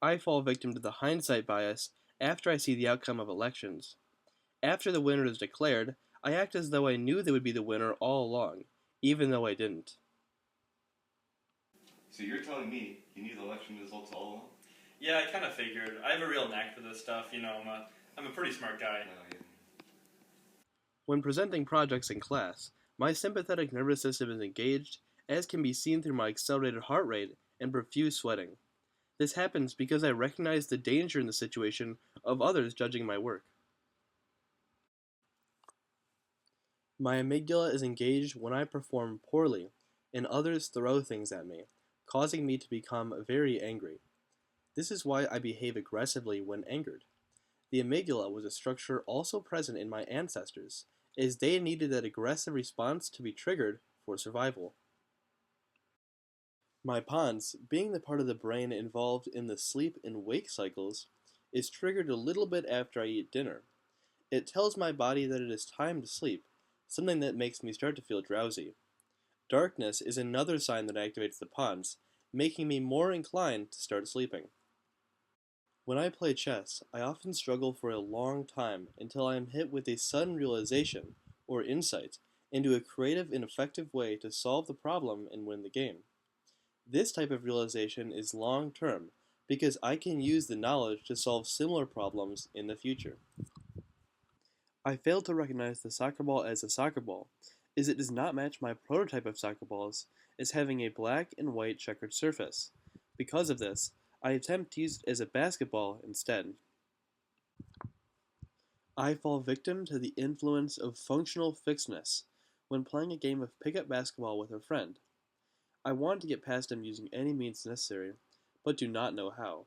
I fall victim to the hindsight bias after I see the outcome of elections. After the winner is declared, I act as though I knew they would be the winner all along, even though I didn't. So you're telling me you knew the election results all along? Yeah, I kind of figured. I have a real knack for this stuff. I'm a pretty smart guy. Yeah. When presenting projects in class, my sympathetic nervous system is engaged, as can be seen through my accelerated heart rate and profuse sweating. This happens because I recognize the danger in the situation of others judging my work. My amygdala is engaged when I perform poorly and others throw things at me, causing me to become very angry. This is why I behave aggressively when angered. The amygdala was a structure also present in my ancestors, as they needed that aggressive response to be triggered for survival. My pons, being the part of the brain involved in the sleep and wake cycles, is triggered a little bit after I eat dinner. It tells my body that it is time to sleep, something that makes me start to feel drowsy. Darkness is another sign that activates the pons, making me more inclined to start sleeping. When I play chess, I often struggle for a long time until I am hit with a sudden realization, or insight, into a creative and effective way to solve the problem and win the game. This type of realization is long term because I can use the knowledge to solve similar problems in the future. I fail to recognize the soccer ball as a soccer ball, as it does not match my prototype of soccer balls as having a black and white checkered surface. Because of this, I attempt to use it as a basketball instead. I fall victim to the influence of functional fixedness when playing a game of pickup basketball with a friend. I want to get past him using any means necessary, but do not know how.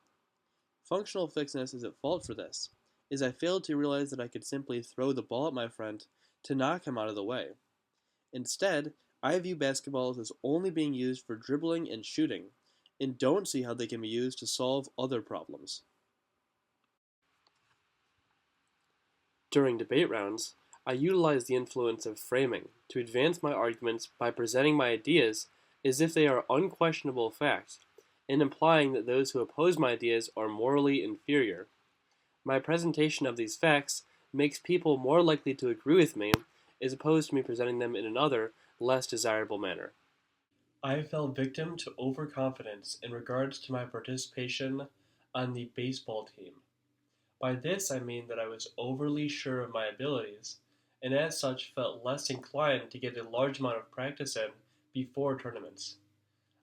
Functional fixedness is at fault for this, as I failed to realize that I could simply throw the ball at my friend to knock him out of the way. Instead, I view basketballs as only being used for dribbling and shooting, and don't see how they can be used to solve other problems. During debate rounds, I utilize the influence of framing to advance my arguments by presenting my ideas as if they are unquestionable facts, and implying that those who oppose my ideas are morally inferior. My presentation of these facts makes people more likely to agree with me, as opposed to me presenting them in another, less desirable manner. I fell victim to overconfidence in regards to my participation on the baseball team. By this I mean that I was overly sure of my abilities, and as such felt less inclined to get a large amount of practice in before tournaments.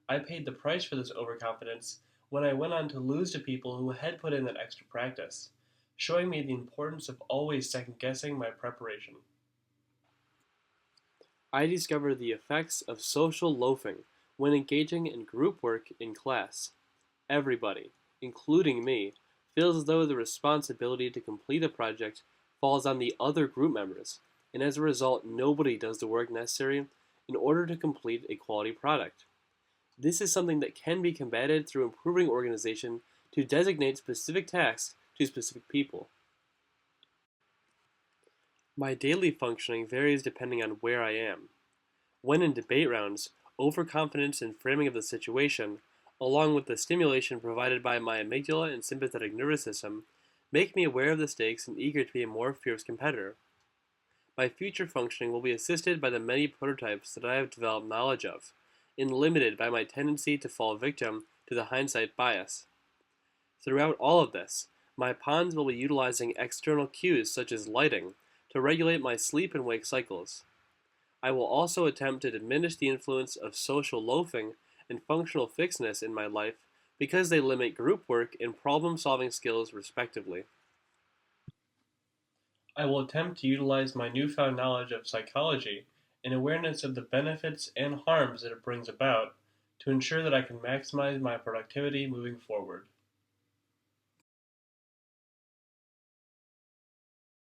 I paid the price for this overconfidence when I went on to lose to people who had put in that extra practice, showing me the importance of always second guessing my preparation. I discovered the effects of social loafing when engaging in group work in class. Everybody, including me, feels as though the responsibility to complete a project falls on the other group members, and as a result, nobody does the work necessary in order to complete a quality product. This is something that can be combated through improving organization to designate specific tasks to specific people. My daily functioning varies depending on where I am. When in debate rounds, overconfidence and framing of the situation, along with the stimulation provided by my amygdala and sympathetic nervous system, make me aware of the stakes and eager to be a more fierce competitor. My future functioning will be assisted by the many prototypes that I have developed knowledge of, and limited by my tendency to fall victim to the hindsight bias. Throughout all of this, my pawns will be utilizing external cues such as lighting to regulate my sleep and wake cycles. I will also attempt to diminish the influence of social loafing and functional fixedness in my life because they limit group work and problem-solving skills respectively. I will attempt to utilize my newfound knowledge of psychology and awareness of the benefits and harms that it brings about to ensure that I can maximize my productivity moving forward.